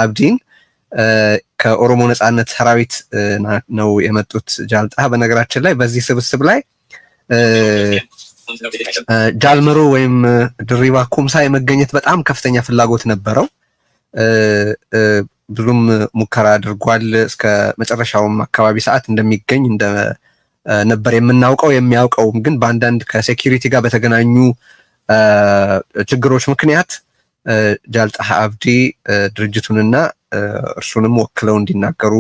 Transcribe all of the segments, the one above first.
አብዲን ከኦሮሞ ነጻነት ሰራዊት ነው የመጡት። ጃልጣ በነገራችን ላይ በዚህ ስብስብ ላይ ጃልመሮ ወይም ድሪባ ኩምሳ የመገኘት በጣም ከፍተኛ ፍላጎት ነበረው። ብዙም ሙከራ አድርጓል። እስከ መጨረሻውም አካባቢ ሰዓት እንደሚገኝ ነበር የምናውቀው የሚያውቀውም፣ ግን በአንዳንድ ከሴኩሪቲ ጋር በተገናኙ ችግሮች ምክንያት ጃልጣ አብዲ ድርጅቱንና እርሱንም ወክለው እንዲናገሩ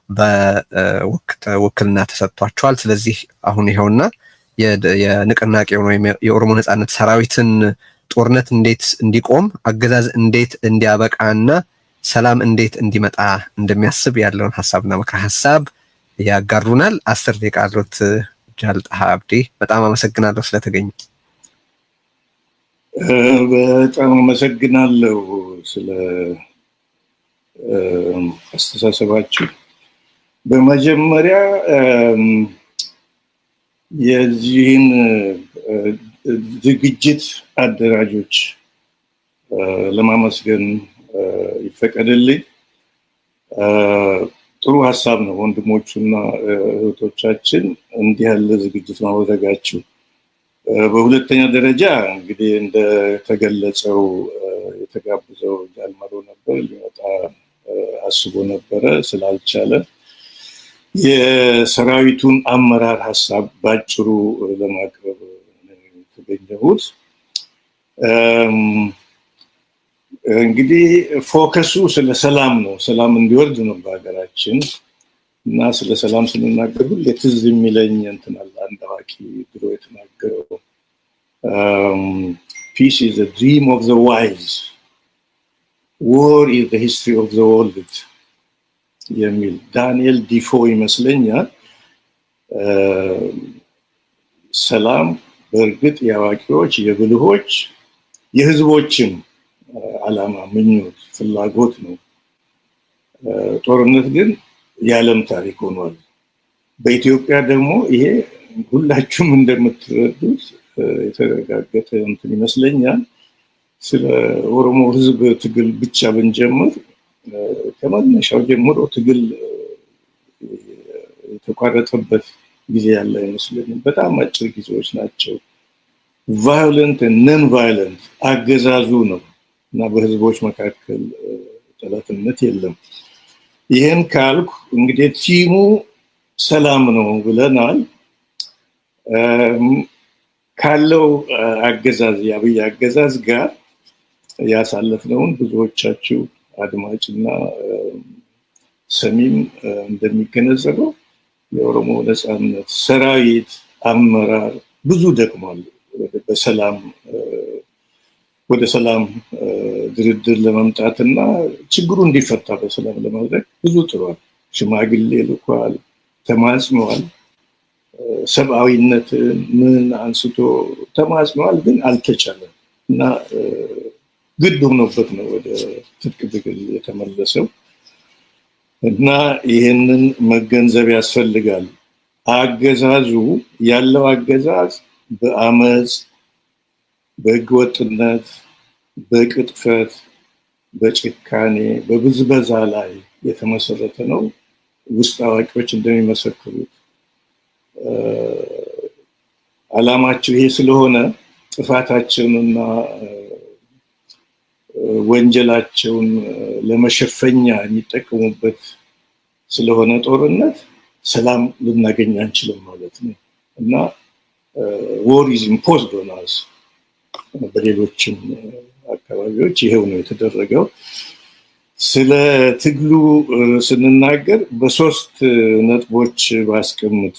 በውክልና ተሰጥቷቸዋል። ስለዚህ አሁን ይሄውና የንቅናቄውን ወይም የኦሮሞ ነጻነት ሰራዊትን ጦርነት እንዴት እንዲቆም አገዛዝ እንዴት እንዲያበቃና ሰላም እንዴት እንዲመጣ እንደሚያስብ ያለውን ሐሳብና ምክረ ሐሳብ ያጋሩናል። 10 ደቂቃ አሉት ጃልጣ አብዲ። በጣም አመሰግናለሁ ስለተገኙ። በጣም አመሰግናለሁ ስለ አስተሳሰባችሁ። በመጀመሪያ የዚህን ዝግጅት አደራጆች ለማመስገን ይፈቀድልኝ። ጥሩ ሐሳብ ነው ወንድሞቹና እህቶቻችን እንዲህ ያለ ዝግጅት ማድረጋችሁ። በሁለተኛ ደረጃ እንግዲህ እንደተገለጸው የተጋበዘው ጃልመሮ ነበር፣ ሊመጣ አስቦ ነበረ፣ ስላልቻለ የሰራዊቱን አመራር ሐሳብ ባጭሩ ለማቅረብ የተገኘሁት። እንግዲህ ፎከሱ ስለ ሰላም ነው፣ ሰላም እንዲወርድ ነው በሀገራችን። እና ስለ ሰላም ስንናገር ሁሌ ትዝ የሚለኝ እንትን አለ፣ አንድ አዋቂ ድሮ የተናገረው peace is the dream of the wise, war is the history of the world የሚል ዳንኤል ዲፎ ይመስለኛል። ሰላም በእርግጥ የአዋቂዎች የብልሆች የህዝቦችም ዓላማ፣ ምኞት፣ ፍላጎት ነው። ጦርነት ግን የዓለም ታሪክ ሆኗል። በኢትዮጵያ ደግሞ ይሄ ሁላችሁም እንደምትረዱት የተረጋገጠ እንትን ይመስለኛል። ስለ ኦሮሞ ህዝብ ትግል ብቻ ብንጀምር ከመነሻው ጀምሮ ትግል የተቋረጠበት ጊዜ ያለ አይመስለኝም። በጣም አጭር ጊዜዎች ናቸው። ቫዮለንት ነን ቫዮለንት አገዛዙ ነው እና በህዝቦች መካከል ጠላትነት የለም። ይሄን ካልኩ እንግዲህ ቲሙ ሰላም ነው ብለናል። ካለው አገዛዝ የአብይ አገዛዝ ጋር ያሳለፍነውን ብዙዎቻችሁ አድማጭና ሰሚም እንደሚገነዘበው የኦሮሞ ነጻነት ሰራዊት አመራር ብዙ ደክሟል። ወደ ሰላም ድርድር ለመምጣትና ችግሩ እንዲፈታ በሰላም ለማድረግ ብዙ ጥሯል። ሽማግሌ ልኳል፣ ተማጽኗል፣ ሰብአዊነት ምን አንስቶ ተማጽኗል፣ ግን አልተቻለም እና ግድ ሆኖበት ነው ወደ ትጥቅ ትግል የተመለሰው እና ይህንን መገንዘብ ያስፈልጋል። አገዛዙ ያለው አገዛዝ በአመጽ፣ በህገወጥነት፣ በቅጥፈት፣ በጭካኔ፣ በብዝበዛ ላይ የተመሰረተ ነው። ውስጥ አዋቂዎች እንደሚመሰክሩት ዓላማቸው ይሄ ስለሆነ ጥፋታቸውንና ወንጀላቸውን ለመሸፈኛ የሚጠቀሙበት ስለሆነ ጦርነት ሰላም ልናገኝ አንችልም ማለት ነው እና war is imposed on us። በሌሎችም አካባቢዎች ይሄው ነው የተደረገው። ስለ ትግሉ ስንናገር በሶስት ነጥቦች ባስቀምጥ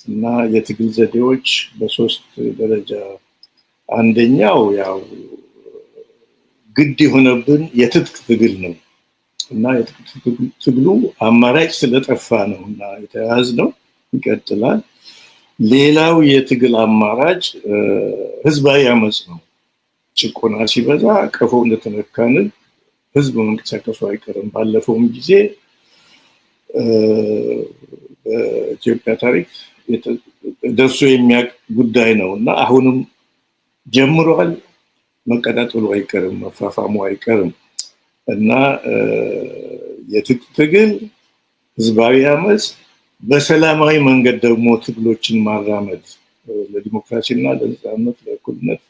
እና የትግል ዘዴዎች በሶስት ደረጃ፣ አንደኛው ያው ግድ የሆነብን የትጥቅ ትግል ነው እና የትጥቅ ትግሉ አማራጭ ስለጠፋ ነው እና የተያዝነው ይቀጥላል። ሌላው የትግል አማራጭ ህዝባዊ አመጽ ነው። ጭቆና ሲበዛ ቀፎ እንደተነካንን ህዝብ መንቀሳቀሱ አይቀርም። ባለፈውም ጊዜ በኢትዮጵያ ታሪክ ደርሶ የሚያውቅ ጉዳይ ነው እና አሁንም ጀምሯል። መቀጣጠሉ አይቀርም፣ መፋፋሙ አይቀርም። እና የትጥቅ ትግል፣ ህዝባዊ አመጽ፣ በሰላማዊ መንገድ ደግሞ ትግሎችን ማራመድ ለዲሞክራሲና ለነጻነት ለእኩልነት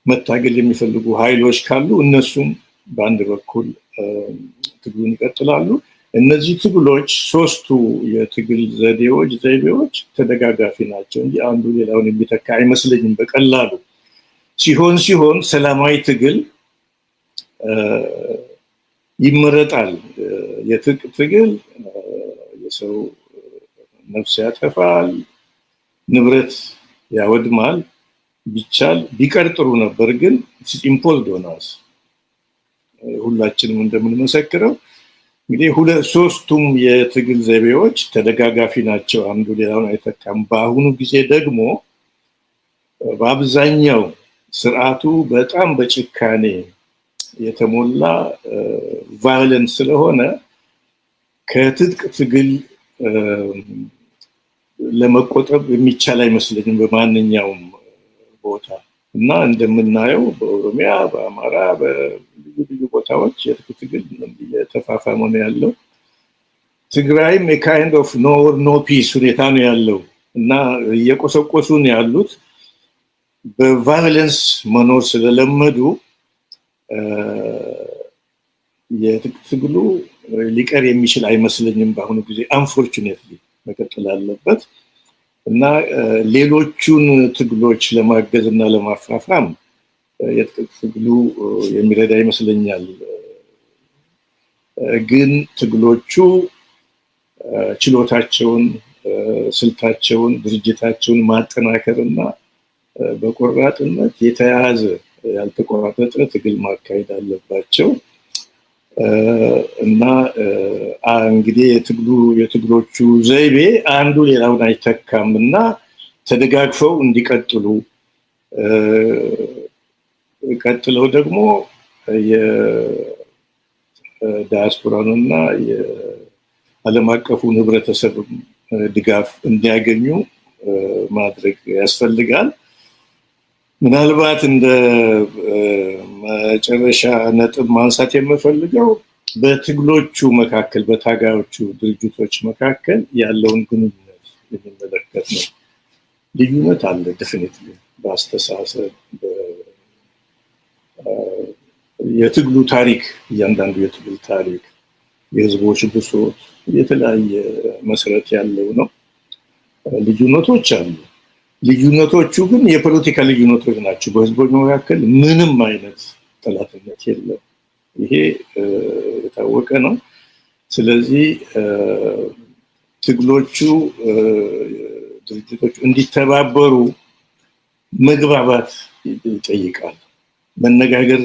መታገል የሚፈልጉ ኃይሎች ካሉ እነሱም በአንድ በኩል ትግሉን ይቀጥላሉ። እነዚህ ትግሎች ሶስቱ የትግል ዘይቤዎች ተደጋጋፊ ናቸው እንጂ አንዱ ሌላውን የሚተካ አይመስለኝም። በቀላሉ ሲሆን ሰላማዊ ትግል ይመረጣል። የትጥቅ ትግል የሰው ነፍስ ያጠፋል፣ ንብረት ያወድማል። ቢቻል ቢቀር ጥሩ ነበር፣ ግን ኢምፖዝድ ሆናስ ሁላችንም እንደምንመሰክረው እንግዲህ ሶስቱም የትግል ዘይቤዎች ተደጋጋፊ ናቸው፣ አንዱ ሌላውን አይተካም። በአሁኑ ጊዜ ደግሞ በአብዛኛው ስርዓቱ በጣም በጭካኔ የተሞላ ቫዮለንስ ስለሆነ ከትጥቅ ትግል ለመቆጠብ የሚቻል አይመስለኝም በማንኛውም ቦታ እና እንደምናየው በኦሮሚያ፣ በአማራ፣ በልዩ ልዩ ቦታዎች የትጥቅ ትግል የተፋፋመ ነው ያለው። ትግራይም የካይንድ ኦፍ ኖ ፒስ ሁኔታ ነው ያለው እና እየቆሰቆሱ ነው ያሉት። በቫዮለንስ መኖር ስለለመዱ የትጥቅ ትግሉ ሊቀር የሚችል አይመስለኝም በአሁኑ ጊዜ። አንፎርቹኔትሊ መቀጠል አለበት እና ሌሎቹን ትግሎች ለማገዝ እና ለማፋፋም የትጥቅ ትግሉ የሚረዳ ይመስለኛል። ግን ትግሎቹ ችሎታቸውን፣ ስልታቸውን፣ ድርጅታቸውን ማጠናከርና በቆራጥነት የተያያዘ ያልተቆራረጠ ትግል ማካሄድ አለባቸው እና እንግዲህ የትግሎቹ ዘይቤ አንዱ ሌላውን አይተካም እና ተደጋግፈው እንዲቀጥሉ ቀጥለው ደግሞ የዳያስፖራንና የዓለም አቀፉን ህብረተሰብ ድጋፍ እንዲያገኙ ማድረግ ያስፈልጋል። ምናልባት እንደ መጨረሻ ነጥብ ማንሳት የምፈልገው በትግሎቹ መካከል በታጋዮቹ ድርጅቶች መካከል ያለውን ግንኙነት የሚመለከት ነው። ልዩነት አለ ዴፊኒትሊ በአስተሳሰብ የትግሉ ታሪክ፣ እያንዳንዱ የትግል ታሪክ የህዝቦች ብሶት የተለያየ መሰረት ያለው ነው። ልዩነቶች አሉ። ልዩነቶቹ ግን የፖለቲካ ልዩነቶች ናቸው። በህዝቦች መካከል ምንም አይነት ጠላትነት የለም። ይሄ የታወቀ ነው። ስለዚህ ትግሎቹ ድርጅቶቹ እንዲተባበሩ መግባባት ይጠይቃል። መነጋገር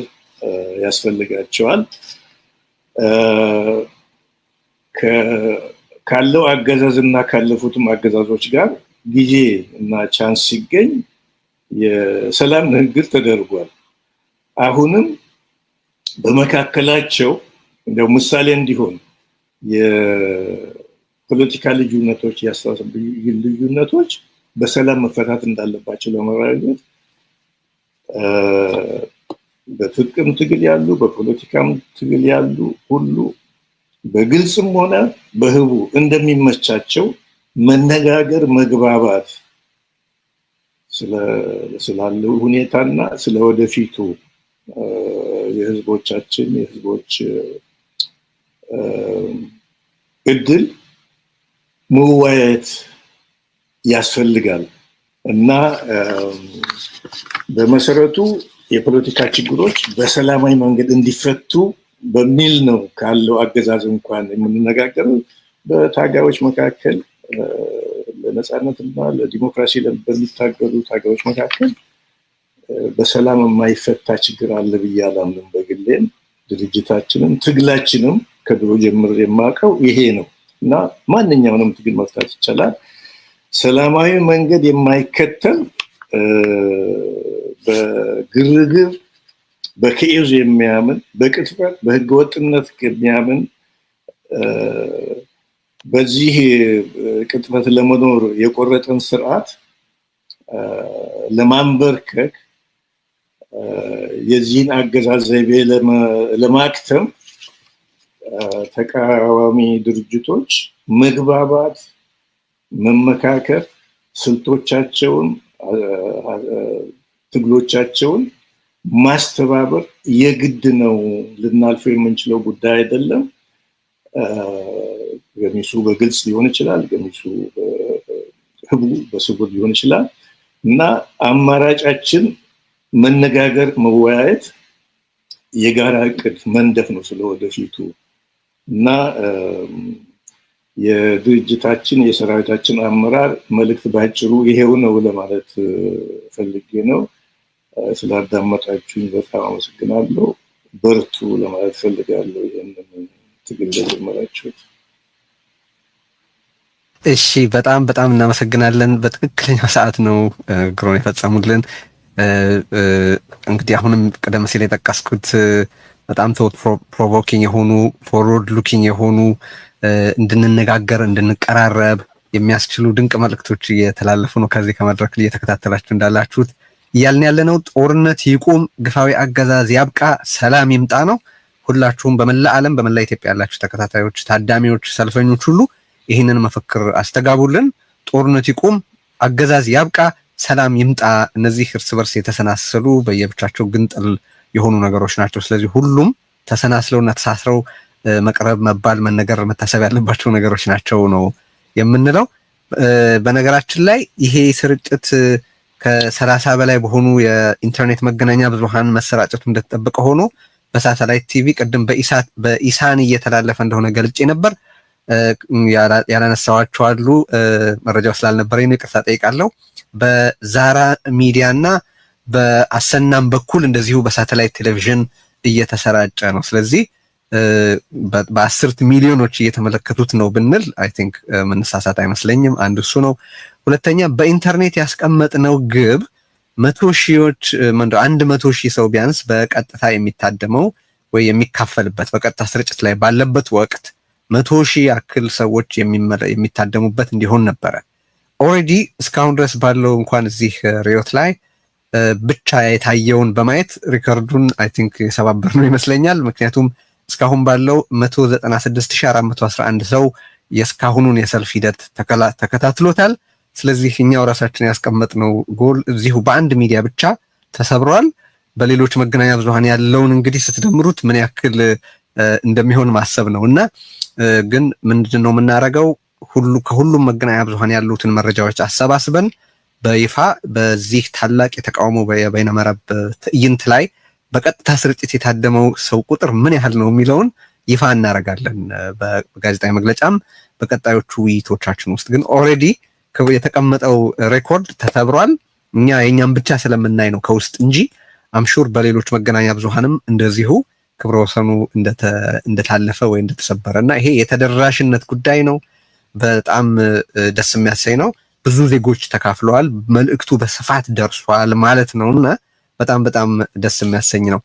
ያስፈልጋቸዋል። ካለው አገዛዝና ካለፉትም አገዛዞች ጋር ጊዜ እና ቻንስ ሲገኝ የሰላም ንግግር ተደርጓል። አሁንም በመካከላቸው እንደው ምሳሌ እንዲሆን የፖለቲካ ልዩነቶች፣ የአስተሳሰብ ልዩነቶች በሰላም መፈታት እንዳለባቸው ለማረጋገጥ በትጥቅም ትግል ያሉ በፖለቲካም ትግል ያሉ ሁሉ በግልጽም ሆነ በህቡ እንደሚመቻቸው መነጋገር፣ መግባባት ስላለው ሁኔታና ስለወደፊቱ የህዝቦቻችን የህዝቦች እድል መወያየት ያስፈልጋል እና በመሰረቱ የፖለቲካ ችግሮች በሰላማዊ መንገድ እንዲፈቱ በሚል ነው ካለው አገዛዝ እንኳን የምንነጋገረው። በታጋዮች መካከል ለነጻነትና ለዲሞክራሲ በሚታገሉ ታጋዮች መካከል በሰላም የማይፈታ ችግር አለ ብዬ አላምንም። በግሌም ድርጅታችንም ትግላችንም ከድሮ ጀምሮ የማውቀው ይሄ ነው እና ማንኛውንም ትግል መፍታት ይቻላል። ሰላማዊ መንገድ የማይከተል በግርግር በኬዝ የሚያምን በቅጥፈት በህገወጥነት የሚያምን በዚህ ቅጥፈት ለመኖር የቆረጠን ስርዓት ለማንበርከክ የዚህን አገዛዝ ዘይቤ ለማክተም ተቃዋሚ ድርጅቶች መግባባት፣ መመካከር፣ ስልቶቻቸውን፣ ትግሎቻቸውን ማስተባበር የግድ ነው። ልናልፈው የምንችለው ጉዳይ አይደለም። ገሚሱ በግልጽ ሊሆን ይችላል፣ ገሚሱ ህቡ በስውር ሊሆን ይችላል እና አማራጫችን መነጋገር፣ መወያየት፣ የጋራ እቅድ መንደፍ ነው ስለወደፊቱ እና የድርጅታችን የሰራዊታችን አመራር መልእክት ባጭሩ ይሄው ነው ለማለት ፈልጌ ነው። ስላዳመጣችሁኝ በጣም አመሰግናለሁ። በርቱ ለማለት ፈልጋለሁ። ይሄንን ትግል ለጀመራችሁት እሺ፣ በጣም በጣም እናመሰግናለን። በትክክለኛው ሰዓት ነው ግሮን የፈጸሙልን። እንግዲህ አሁንም ቀደም ሲል የጠቀስኩት በጣም ቶት ፕሮቮኪንግ የሆኑ ፎርወርድ ሉኪንግ የሆኑ እንድንነጋገር እንድንቀራረብ የሚያስችሉ ድንቅ መልእክቶች እየተላለፉ ነው። ከዚህ ከመድረክ እየተከታተላችሁ እንዳላችሁት እያልን ያለነው ጦርነት ይቁም፣ ግፋዊ አገዛዝ ያብቃ፣ ሰላም ይምጣ ነው። ሁላችሁም በመላ ዓለም በመላ ኢትዮጵያ ያላችሁ ተከታታዮች፣ ታዳሚዎች፣ ሰልፈኞች ሁሉ ይህንን መፈክር አስተጋቡልን። ጦርነት ይቁም፣ አገዛዝ ያብቃ፣ ሰላም ይምጣ። እነዚህ እርስ በርስ የተሰናሰሉ በየብቻቸው ግንጥል የሆኑ ነገሮች ናቸው። ስለዚህ ሁሉም ተሰናስለውና ተሳስረው መቅረብ፣ መባል፣ መነገር፣ መታሰብ ያለባቸው ነገሮች ናቸው ነው የምንለው። በነገራችን ላይ ይሄ ስርጭት ከ30 በላይ በሆኑ የኢንተርኔት መገናኛ ብዙሃን መሰራጨቱ እንደተጠበቀ ሆኖ በሳተላይት ቲቪ ቅድም በኢሳን እየተላለፈ እንደሆነ ገልጬ ነበር። ያላነሳዋቸው አሉ። መረጃው ስላልነበረኝ ነው፣ ይቅርታ ጠይቃለሁ። በዛራ ሚዲያ እና በአሰናም በኩል እንደዚሁ በሳተላይት ቴሌቪዥን እየተሰራጨ ነው። ስለዚህ በ10 ሚሊዮኖች እየተመለከቱት ነው ብንል አይ ቲንክ መነሳሳት አይመስለኝም። አንድ እሱ ነው። ሁለተኛ በኢንተርኔት ያስቀመጥነው ግብ 100 ሺህ ሰው ቢያንስ በቀጥታ የሚታደመው ወይ የሚካፈልበት በቀጥታ ስርጭት ላይ ባለበት ወቅት 100 ሺህ ያክል ሰዎች የሚታደሙበት እንዲሆን ነበረ። ኦልሬዲ እስካሁን ድረስ ባለው እንኳን እዚህ ሪዮት ላይ ብቻ የታየውን በማየት ሪከርዱን አይ ቲንክ የሰባበር ነው ይመስለኛል። ምክንያቱም እስካሁን ባለው 196411 ሰው የእስካሁኑን የሰልፍ ሂደት ተከታትሎታል። ስለዚህ እኛው ራሳችን ያስቀመጥነው ጎል እዚሁ በአንድ ሚዲያ ብቻ ተሰብሯል። በሌሎች መገናኛ ብዙሃን ያለውን እንግዲህ ስትደምሩት ምን ያክል እንደሚሆን ማሰብ ነው እና ግን ምንድነው የምናደርገው? ከሁሉም መገናኛ ብዙሃን ያሉትን መረጃዎች አሰባስበን በይፋ በዚህ ታላቅ የተቃውሞ በይነመረብ ትዕይንት ላይ በቀጥታ ስርጭት የታደመው ሰው ቁጥር ምን ያህል ነው የሚለውን ይፋ እናደርጋለን በጋዜጣዊ መግለጫም በቀጣዮቹ ውይይቶቻችን ውስጥ። ግን ኦልሬዲ የተቀመጠው ሬኮርድ ተሰብሯል። እኛ የኛም ብቻ ስለምናይ ነው ከውስጥ እንጂ አምሹር በሌሎች መገናኛ ብዙሃንም እንደዚሁ ክብረ ወሰኑ እንደታለፈ ወይ እንደተሰበረ እና ይሄ የተደራሽነት ጉዳይ ነው። በጣም ደስ የሚያሰኝ ነው። ብዙ ዜጎች ተካፍለዋል። መልእክቱ በስፋት ደርሷል ማለት ነውና በጣም በጣም ደስ የሚያሰኝ ነው።